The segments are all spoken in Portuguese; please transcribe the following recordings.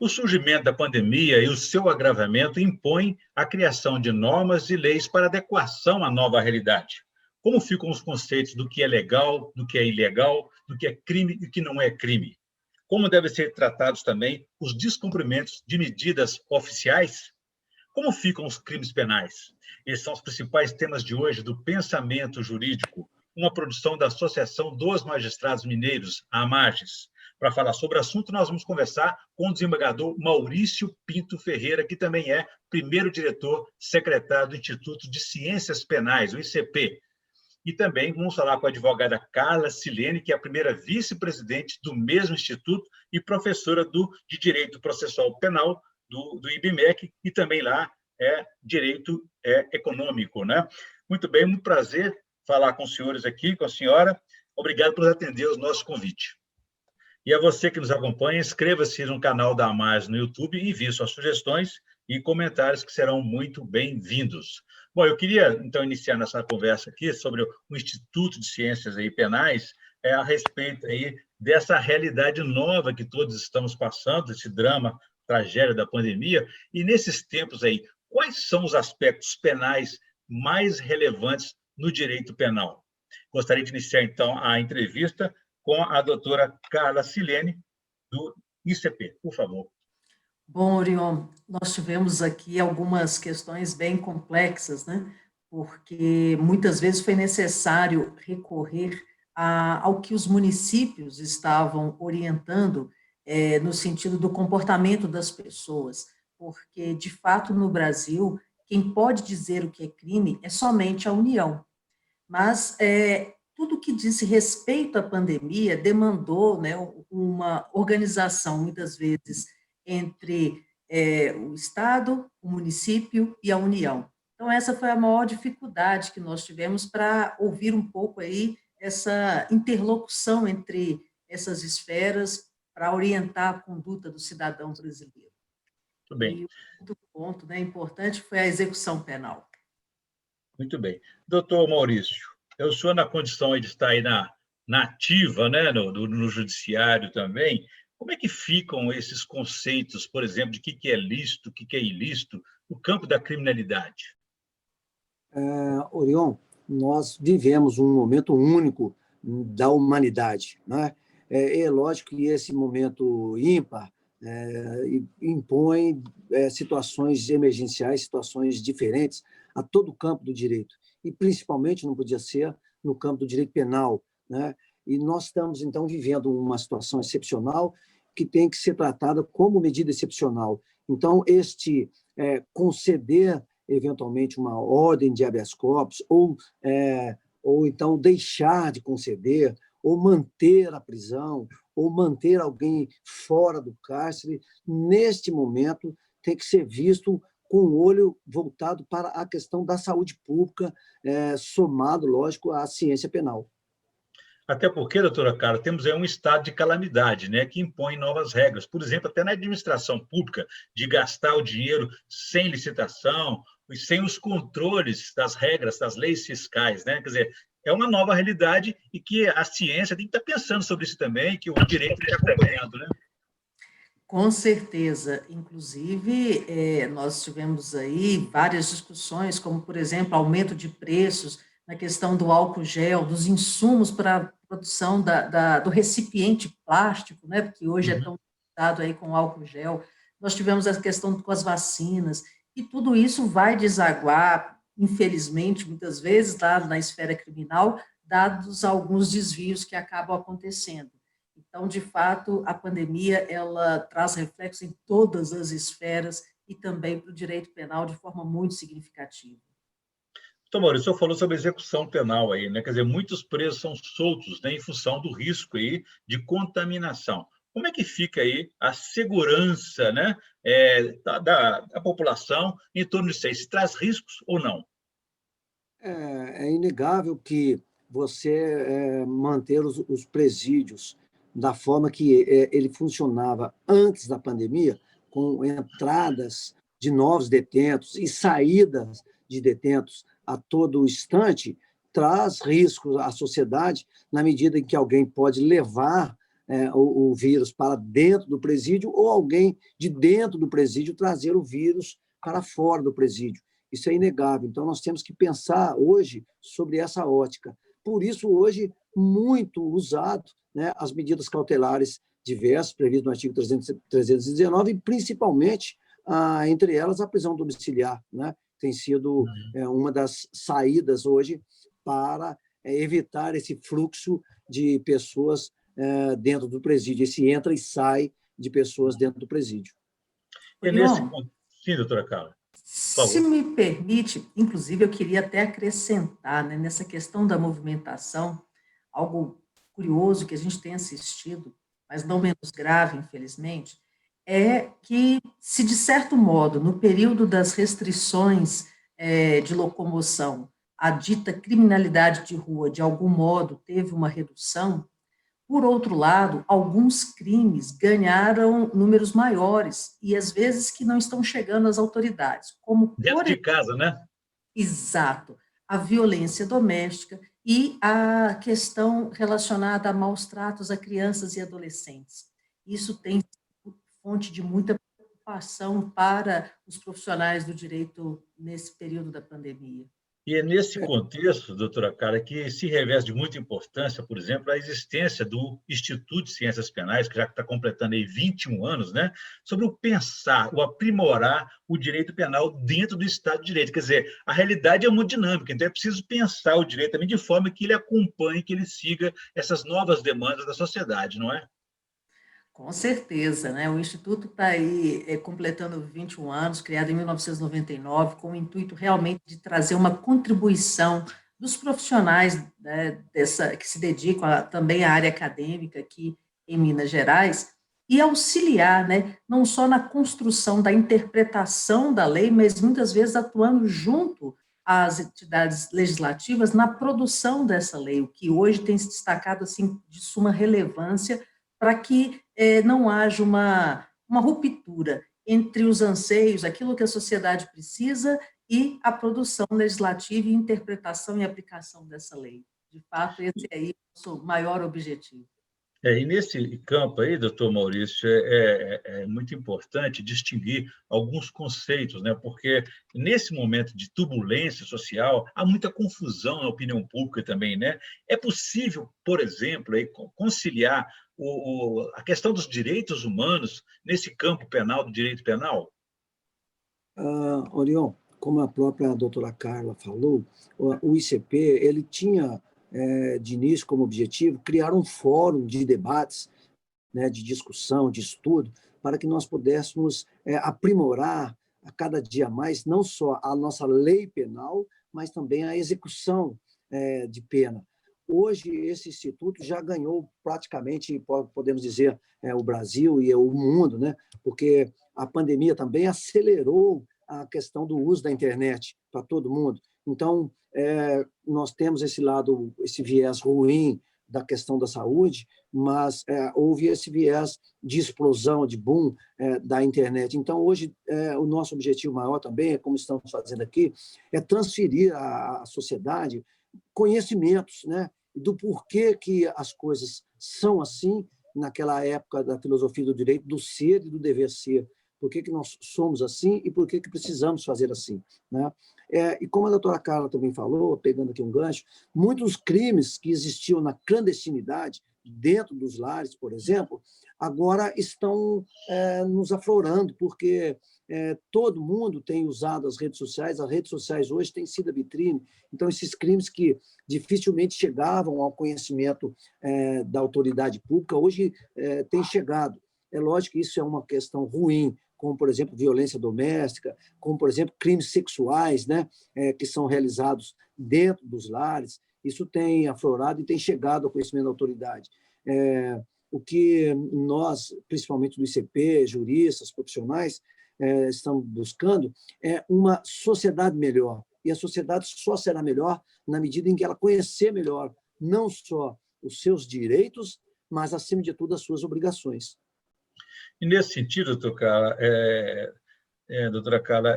O surgimento da pandemia e o seu agravamento impõem a criação de normas e leis para adequação à nova realidade. Como ficam os conceitos do que é legal, do que é ilegal, do que é crime e o que não é crime? Como devem ser tratados também os descumprimentos de medidas oficiais? Como ficam os crimes penais? Esses são os principais temas de hoje do Pensamento Jurídico, uma produção da Associação dos Magistrados Mineiros, a AMAGES. Para falar sobre o assunto, nós vamos conversar com o desembargador Maurício Pinto Ferreira, que também é primeiro diretor secretário do Instituto de Ciências Penais, o ICP. E também vamos falar com a advogada Carla Silene, que é a primeira vice-presidente do mesmo instituto e professora de Direito Processual Penal do IBMEC, e também lá é Direito Econômico, né? Muito bem, muito prazer falar com os senhores aqui, com a senhora. Obrigado por atender o nosso convite. E a você que nos acompanha, inscreva-se no canal da AMAGES no YouTube e envie suas sugestões e comentários que serão muito bem-vindos. Bom, eu queria, então, iniciar nossa conversa aqui sobre o Instituto de Ciências Penais, a respeito aí dessa realidade nova que todos estamos passando, esse drama, tragédia da pandemia, e nesses tempos aí, quais são os aspectos penais mais relevantes no direito penal? Gostaria de iniciar, então, a entrevista com a doutora Carla Silene, do ICP. Por favor. Bom, Orion, nós tivemos aqui algumas questões bem complexas, né? Porque muitas vezes foi necessário recorrer ao que os municípios estavam orientando no sentido do comportamento das pessoas, porque, de fato, no Brasil, quem pode dizer o que é crime é somente a União. Mas tudo que disse respeito à pandemia demandou, né, uma organização, muitas vezes, entre o Estado, o município e a União. Então, essa foi a maior dificuldade que nós tivemos para ouvir um pouco aí essa interlocução entre essas esferas para orientar a conduta do cidadão brasileiro. Muito bem. E outro ponto, né, importante foi a execução penal. Muito bem. Doutor Maurício, eu sou na condição de estar aí na ativa, né, no judiciário também. Como é que ficam esses conceitos, por exemplo, de que é lícito, o que é ilícito, no campo da criminalidade? Orion, nós vivemos um momento único da humanidade, né? É lógico que esse momento ímpar impõe situações emergenciais, situações diferentes a todo o campo do direito, e principalmente não podia ser no campo do direito penal, né? E nós estamos, então, vivendo uma situação excepcional que tem que ser tratada como medida excepcional. Então, conceder eventualmente uma ordem de habeas corpus, ou então deixar de conceder, ou manter a prisão, ou manter alguém fora do cárcere, neste momento tem que ser visto com o olho voltado para a questão da saúde pública, somado, lógico, à ciência penal. Até porque, doutora Carla, temos aí um estado de calamidade, né, que impõe novas regras. Por exemplo, até na administração pública, de gastar o dinheiro sem licitação e sem os controles das regras, das leis fiscais, né? Quer dizer, é uma nova realidade e que a ciência tem que estar pensando sobre isso também, que o direito tem que estar acompanhando, né? Com certeza. Inclusive, nós tivemos aí várias discussões, como, por exemplo, aumento de preços na questão do álcool gel, dos insumos para a produção do recipiente plástico, né, porque hoje é tão usado aí com álcool gel. Nós tivemos a questão com as vacinas, e tudo isso vai desaguar, infelizmente, muitas vezes, lá na esfera criminal, dados alguns desvios que acabam acontecendo. Então, de fato, a pandemia ela traz reflexo em todas as esferas e também para o direito penal de forma muito significativa. Então, Maurício, o senhor falou sobre execução penal aí, né? Quer dizer, muitos presos são soltos, né, em função do risco aí de contaminação. Como é que fica aí a segurança, né, da população em torno disso aí? Se traz riscos ou não? É inegável que você manter os presídios da forma que ele funcionava antes da pandemia, com entradas de novos detentos e saídas de detentos a todo instante, traz riscos à sociedade, na medida em que alguém pode levar o vírus para dentro do presídio ou alguém de dentro do presídio trazer o vírus para fora do presídio. Isso é inegável. Então, nós temos que pensar hoje sobre essa ótica. Por isso, hoje, muito usado, né, as medidas cautelares diversas, previstas no artigo 319, e principalmente, entre elas, a prisão domiciliar, né? Tem sido uma das saídas hoje para evitar esse fluxo de pessoas dentro do presídio, esse entra e sai de pessoas dentro do presídio. É nesse ponto. Sim, doutora Carla. Se me permite, inclusive, eu queria até acrescentar, né, nessa questão da movimentação, algo curioso que a gente tem assistido, mas não menos grave, infelizmente, é que, se de certo modo, no período das restrições de locomoção, a dita criminalidade de rua, de algum modo, teve uma redução, por outro lado, alguns crimes ganharam números maiores e, às vezes, que não estão chegando às autoridades. Como, dentro de casa, né? Exato. A violência doméstica e a questão relacionada a maus tratos a crianças e adolescentes. Isso tem sido fonte de muita preocupação para os profissionais do direito nesse período da pandemia. E é nesse contexto, doutora Carla, que se reveste de muita importância, por exemplo, a existência do Instituto de Ciências Penais, que já está completando aí 21 anos, né, sobre o pensar, o aprimorar o direito penal dentro do Estado de Direito. Quer dizer, a realidade é muito dinâmica, então é preciso pensar o direito também de forma que ele acompanhe, que ele siga essas novas demandas da sociedade, não é? Com certeza, né? O Instituto está aí completando 21 anos, criado em 1999, com o intuito realmente de trazer uma contribuição dos profissionais, né, que se dedicam também à área acadêmica aqui em Minas Gerais, e auxiliar, né, não só na construção da interpretação da lei, mas muitas vezes atuando junto às entidades legislativas na produção dessa lei, o que hoje tem se destacado assim, de suma relevância para que não haja uma ruptura entre os anseios, aquilo que a sociedade precisa, e a produção legislativa e interpretação e aplicação dessa lei. De fato, esse aí é o nosso maior objetivo. E nesse campo aí, doutor Maurício, é muito importante distinguir alguns conceitos, né? Porque nesse momento de turbulência social, há muita confusão na opinião pública também, né? É possível, por exemplo, aí, conciliar a questão dos direitos humanos nesse campo penal, do direito penal? Orion, como a própria doutora Carla falou, o ICP ele tinha, de início, como objetivo, criar um fórum de debates, né, de discussão, de estudo, para que nós pudéssemos aprimorar a cada dia mais, não só a nossa lei penal, mas também a execução de pena. Hoje, esse instituto já ganhou praticamente, podemos dizer, o Brasil e o mundo, né? Porque a pandemia também acelerou a questão do uso da internet para todo mundo. Então, nós temos esse lado, esse viés ruim da questão da saúde, mas houve esse viés de explosão, de boom da internet. Então, hoje, o nosso objetivo maior também, como estamos fazendo aqui, é transferir à sociedade conhecimentos, né, do porquê que as coisas são assim, naquela época da filosofia do direito, do ser e do dever ser. Por que nós somos assim e por que precisamos fazer assim, né? E como a doutora Carla também falou, pegando aqui um gancho, muitos crimes que existiam na clandestinidade, dentro dos lares, por exemplo, agora estão nos aflorando, porque todo mundo tem usado as redes sociais hoje têm sido a vitrine, então esses crimes que dificilmente chegavam ao conhecimento da autoridade pública, hoje têm chegado. É lógico que isso é uma questão ruim, como, por exemplo, violência doméstica, como, por exemplo, crimes sexuais, né, que são realizados dentro dos lares. Isso tem aflorado e tem chegado ao conhecimento da autoridade. O que nós, principalmente do ICP, juristas, profissionais, estamos buscando é uma sociedade melhor. E a sociedade só será melhor na medida em que ela conhecer melhor não só os seus direitos, mas, acima de tudo, as suas obrigações. E nesse sentido, doutora Carla,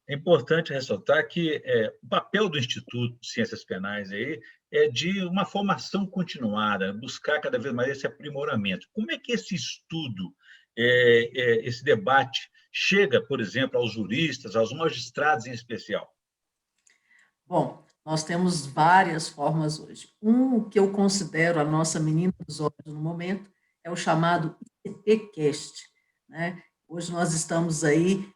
É importante ressaltar que o papel do Instituto de Ciências Penais aí é de uma formação continuada, buscar cada vez mais esse aprimoramento. Como é que esse estudo, esse debate, chega, por exemplo, aos juristas, aos magistrados em especial? Bom, nós temos várias formas hoje. Um que eu considero a nossa menina dos olhos no momento é o chamado ICPcast, né? Hoje nós estamos aí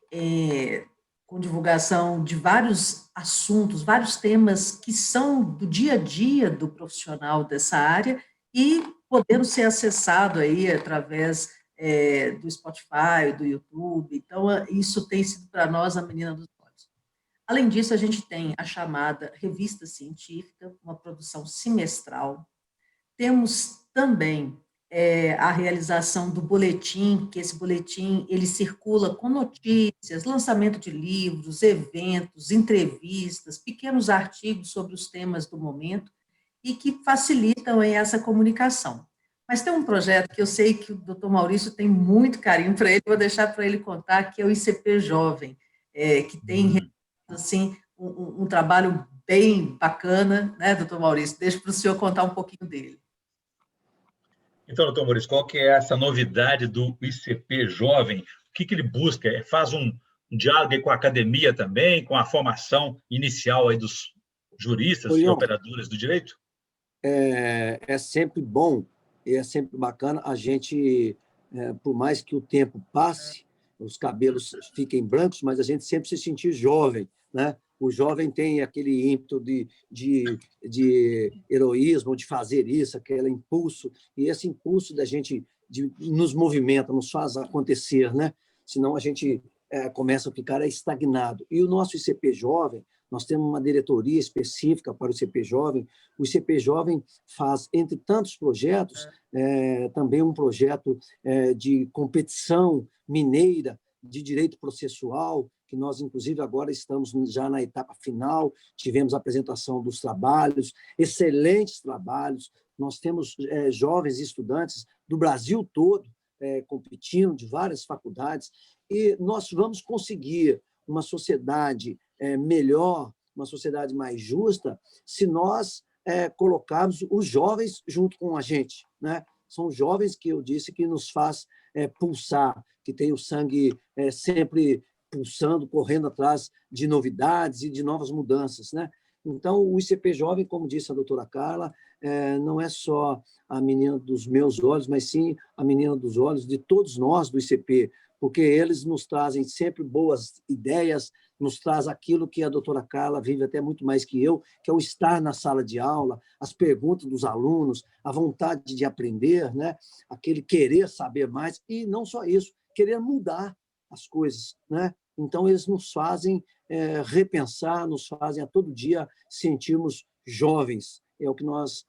com divulgação de vários assuntos, vários temas que são do dia a dia do profissional dessa área e podendo ser acessado aí através do Spotify, do YouTube. Então, isso tem sido para nós a menina dos olhos. Além disso, a gente tem a chamada revista científica, uma produção semestral. Temos também a realização do boletim, que esse boletim ele circula com notícias, lançamento de livros, eventos, entrevistas, pequenos artigos sobre os temas do momento e que facilitam essa comunicação. Mas tem um projeto que eu sei que o doutor Maurício tem muito carinho para ele, vou deixar para ele contar, que é o ICP Jovem, que tem assim, um trabalho bem bacana, né, doutor Maurício? Deixa para o senhor contar um pouquinho dele. Então, doutor Maurício, qual que é essa novidade do ICP Jovem? O que ele busca? Faz um diálogo com a academia também, com a formação inicial aí dos juristas e operadores do direito? É sempre bom e é sempre bacana a gente, por mais que o tempo passe, os cabelos fiquem brancos, mas a gente sempre se sentir jovem, né? O jovem tem aquele ímpeto de heroísmo, de fazer isso, aquele impulso, e esse impulso da gente nos movimenta, nos faz acontecer, né? Senão a gente começa a ficar estagnado. E o nosso ICP Jovem, nós temos uma diretoria específica para o ICP Jovem. O ICP Jovem faz, entre tantos projetos, também um projeto de competição mineira de direito processual, que nós, inclusive, agora estamos já na etapa final, tivemos a apresentação dos trabalhos, excelentes trabalhos, nós temos jovens estudantes do Brasil todo competindo, de várias faculdades, e nós vamos conseguir uma sociedade melhor, uma sociedade mais justa, se nós colocarmos os jovens junto com a gente, né? São jovens que eu disse que nos faz pulsar, que tem o sangue sempre pulsando, correndo atrás de novidades e de novas mudanças, né? Então, o ICP Jovem, como disse a doutora Carla, não é só a menina dos meus olhos, mas sim a menina dos olhos de todos nós do ICP, porque eles nos trazem sempre boas ideias, nos traz aquilo que a doutora Carla vive até muito mais que eu, que é o estar na sala de aula, as perguntas dos alunos, a vontade de aprender, né? Aquele querer saber mais, e não só isso, querer mudar as coisas, né? Então, eles nos fazem repensar, nos fazem a todo dia sentirmos jovens. É o que nós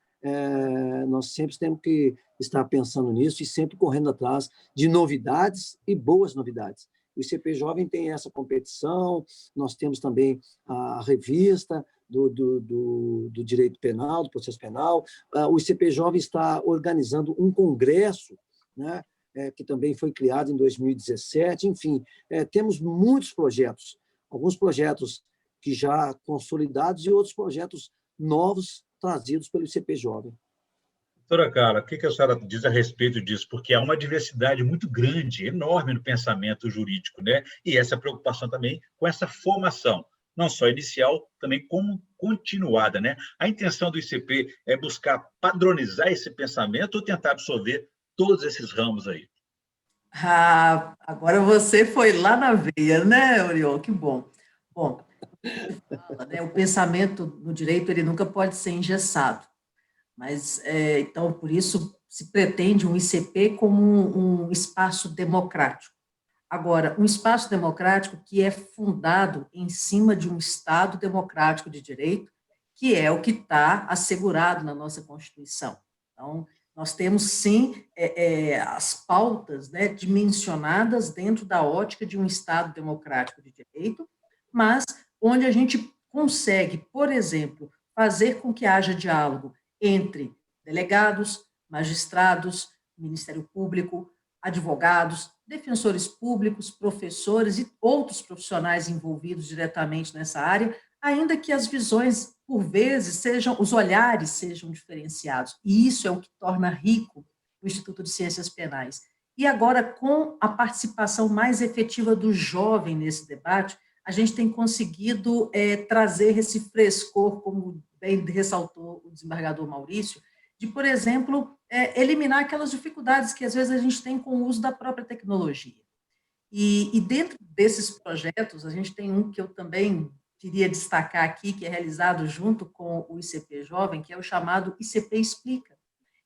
sempre temos que estar pensando nisso e sempre correndo atrás de novidades e boas novidades. O ICP Jovem tem essa competição, nós temos também a revista do direito penal, do processo penal. O ICP Jovem está organizando um congresso, né, que também foi criado em 2017. Enfim, temos muitos projetos, alguns projetos que já consolidados e outros projetos novos trazidos pelo ICP Jovem. Doutora Carla, o que a senhora diz a respeito disso? Porque há uma diversidade muito grande, enorme no pensamento jurídico, né? E essa preocupação também com essa formação, não só inicial, também como continuada, né? A intenção do ICP é buscar padronizar esse pensamento ou tentar absorver todos esses ramos aí? Agora você foi lá na veia, né, Oriol? Que bom. Bom, fala, né, o pensamento no direito ele nunca pode ser engessado. Mas, então, por isso, se pretende um ICP como um espaço democrático. Agora, um espaço democrático que é fundado em cima de um Estado democrático de direito, que é o que está assegurado na nossa Constituição. Então, nós temos, sim, as pautas, né, dimensionadas dentro da ótica de um Estado democrático de direito, mas onde a gente consegue, por exemplo, fazer com que haja diálogo entre delegados, magistrados, Ministério Público, advogados, defensores públicos, professores e outros profissionais envolvidos diretamente nessa área, ainda que as visões, por vezes, os olhares sejam diferenciados. E isso é o que torna rico o Instituto de Ciências Penais. E agora, com a participação mais efetiva do jovem nesse debate, a gente tem conseguido trazer esse frescor, como bem ressaltou o desembargador Maurício, de, por exemplo, eliminar aquelas dificuldades que, às vezes, a gente tem com o uso da própria tecnologia. E dentro desses projetos, a gente tem um que eu também queria destacar aqui, que é realizado junto com o ICP Jovem, que é o chamado ICP Explica,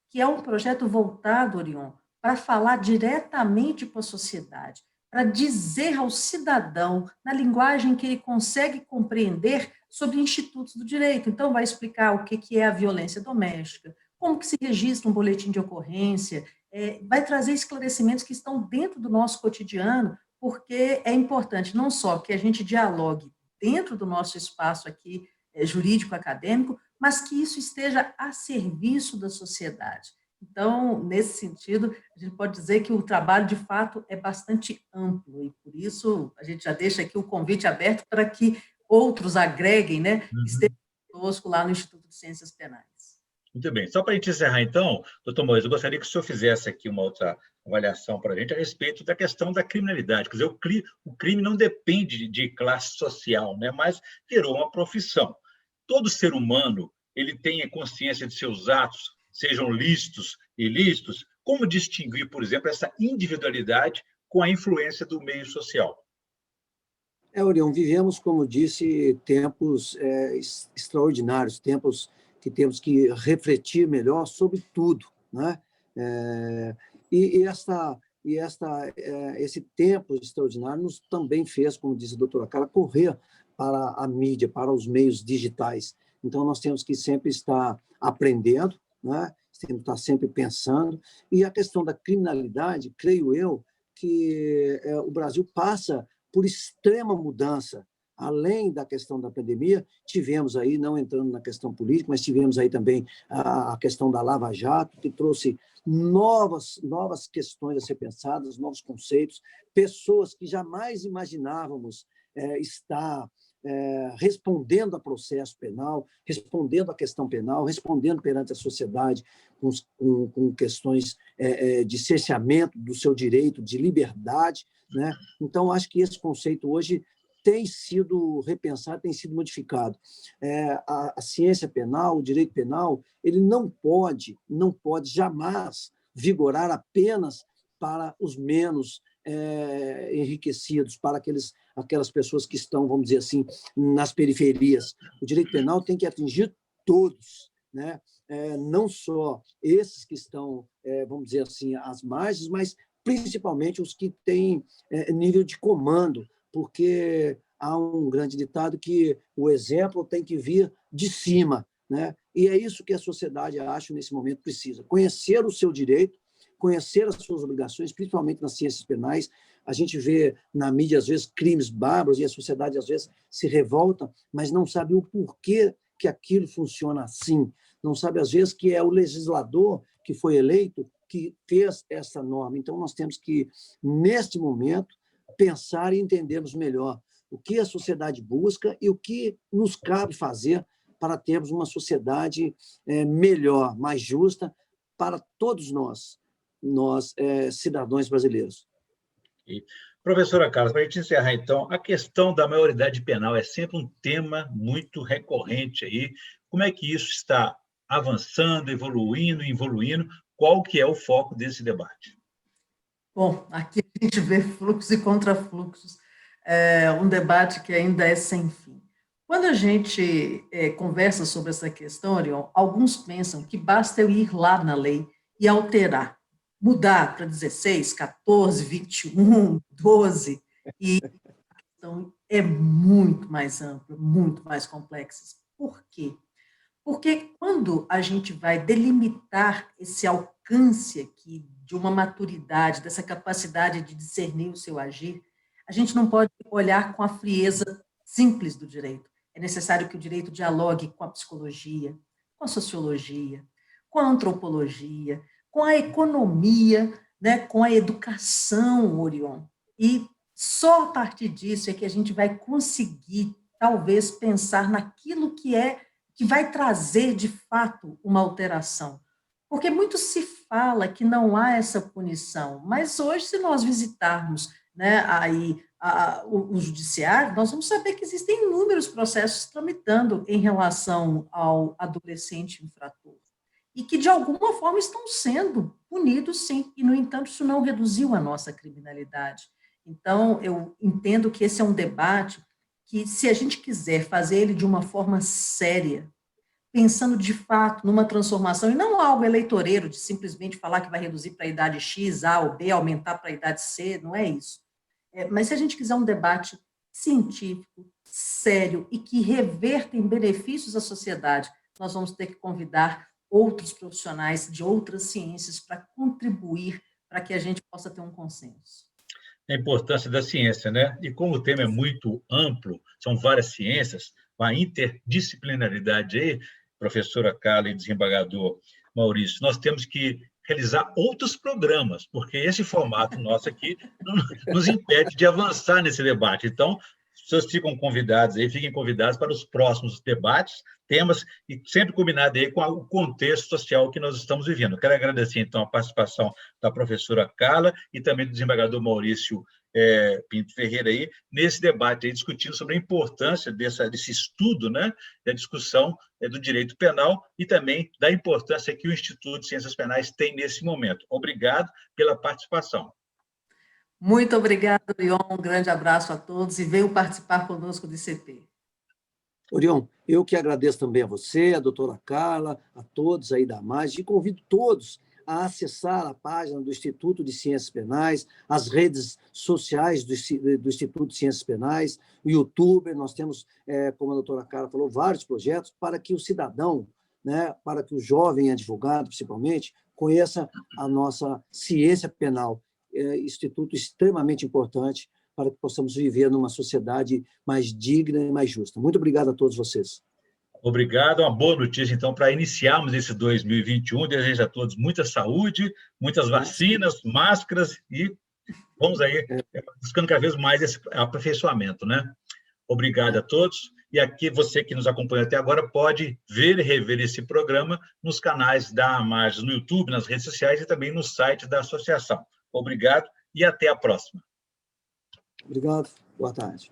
que é um projeto voltado, Orion, para falar diretamente com a sociedade, para dizer ao cidadão, na linguagem que ele consegue compreender, sobre institutos do direito. Então, vai explicar o que é a violência doméstica, como que se registra um boletim de ocorrência, vai trazer esclarecimentos que estão dentro do nosso cotidiano, porque é importante não só que a gente dialogue dentro do nosso espaço aqui jurídico-acadêmico, mas que isso esteja a serviço da sociedade. Então, nesse sentido, a gente pode dizer que o trabalho, de fato, é bastante amplo, e por isso a gente já deixa aqui o convite aberto para que outros agreguem, né, estejam conosco lá no Instituto de Ciências Penais. Muito bem. Só para a gente encerrar, então, doutor Maurício, eu gostaria que o senhor fizesse aqui uma outra avaliação para a gente a respeito da questão da criminalidade. Quer dizer, o crime não depende de classe social, né? Mas virou uma profissão. Todo ser humano ele tem consciência de seus atos, sejam lícitos e ilícitos. Como distinguir, por exemplo, essa individualidade com a influência do meio social? Orion, vivemos, como disse, tempos extraordinários, tempos que temos que refletir melhor sobre tudo, né? Esse tempo extraordinário nos também fez, como disse a doutora Carla, correr para a mídia, para os meios digitais. Então, nós temos que sempre estar aprendendo, né? Temos que estar sempre pensando. E a questão da criminalidade, creio eu, que o Brasil passa por extrema mudança. Além da questão da pandemia, tivemos aí, não entrando na questão política, mas tivemos aí também a questão da Lava Jato, que trouxe novas questões a ser pensadas, novos conceitos, pessoas que jamais imaginávamos estar respondendo a processo penal, respondendo à questão penal, respondendo perante a sociedade com questões de cerceamento do seu direito, de liberdade, né? Então, acho que esse conceito hoje tem sido repensado, tem sido modificado. A ciência penal, o direito penal, ele não pode jamais vigorar apenas para os menos enriquecidos, para aquelas pessoas que estão, vamos dizer assim, nas periferias. O direito penal tem que atingir todos, né? Não só esses que estão, vamos dizer assim, às margens, mas principalmente os que têm nível de comando, porque há um grande ditado que o exemplo tem que vir de cima, né? E é isso que a sociedade, acho, nesse momento precisa. Conhecer o seu direito, conhecer as suas obrigações, principalmente nas ciências penais. A gente vê na mídia, às vezes, crimes bárbaros e a sociedade, às vezes, se revolta, mas não sabe o porquê que aquilo funciona assim. Não sabe, às vezes, que é o legislador que foi eleito que fez essa norma. Então, nós temos que, neste momento, pensar e entendermos melhor o que a sociedade busca e o que nos cabe fazer para termos uma sociedade melhor, mais justa para todos nós cidadãos brasileiros. E, professora Carla, para a gente encerrar, então, a questão da maioridade penal é sempre um tema muito recorrente aí. Como é que isso está avançando, evoluindo? Qual que é o foco desse debate? Bom, aqui a gente vê fluxos e contrafluxos, um debate que ainda é sem fim. Quando a gente conversa sobre essa questão, Orion, alguns pensam que basta eu ir lá na lei e alterar, mudar para 16, 14, 21, 12, e a questão é muito mais ampla, muito mais complexa. Por quê? Porque quando a gente vai delimitar esse alcance aqui de uma maturidade, dessa capacidade de discernir o seu agir, a gente não pode olhar com a frieza simples do direito. É necessário que o direito dialogue com a psicologia, com a sociologia, com a antropologia, com a economia, né, com a educação, Orion. E só a partir disso é que a gente vai conseguir, talvez, pensar naquilo que vai trazer, de fato, uma alteração. Porque muito se fala que não há essa punição, mas hoje, se nós visitarmos, né, aí, o judiciário, nós vamos saber que existem inúmeros processos tramitando em relação ao adolescente infrator, e que, de alguma forma, estão sendo punidos, sim, e, no entanto, isso não reduziu a nossa criminalidade. Então, eu entendo que esse é um debate que, se a gente quiser fazer ele de uma forma séria, pensando de fato numa transformação, e não algo eleitoreiro, de simplesmente falar que vai reduzir para a idade X, A ou B, aumentar para a idade C, não é isso. Mas se a gente quiser um debate científico, sério, e que reverta em benefícios à sociedade, nós vamos ter que convidar outros profissionais de outras ciências para contribuir para que a gente possa ter um consenso. A importância da ciência, né? E como o tema é muito amplo, são várias ciências, a interdisciplinaridade aí, professora Carla e desembargador Maurício, nós temos que realizar outros programas, porque esse formato nosso aqui nos impede de avançar nesse debate. Então, vocês ficam convidados aí, fiquem convidados para os próximos debates, temas, e sempre combinado aí com o contexto social que nós estamos vivendo. Quero agradecer, então, a participação da professora Carla e também do desembargador Maurício Pinto Ferreira aí, nesse debate aí, discutindo sobre a importância desse estudo, né, da discussão do direito penal e também da importância que o Instituto de Ciências Penais tem nesse momento. Obrigado pela participação. Muito obrigada, Orion. Um grande abraço a todos e venham participar conosco do ICP. Orion, eu que agradeço também a você, a doutora Carla, a todos aí da AMAGES, e convido todos a acessar a página do Instituto de Ciências Penais, as redes sociais do Instituto de Ciências Penais, o YouTube. Nós temos, como a doutora Carla falou, vários projetos para que o cidadão, né, para que o jovem advogado, principalmente, conheça a nossa ciência penal. Instituto extremamente importante para que possamos viver numa sociedade mais digna e mais justa. Muito obrigado a todos vocês. Obrigado, uma boa notícia, então, para iniciarmos esse 2021. Desejo a todos muita saúde, muitas vacinas, máscaras, e vamos aí buscando cada vez mais esse aperfeiçoamento, né? Obrigado a todos. E aqui, você que nos acompanhou até agora, pode ver e rever esse programa nos canais da AMAGES, no YouTube, nas redes sociais e também no site da associação. Obrigado e até a próxima. Obrigado. Boa tarde.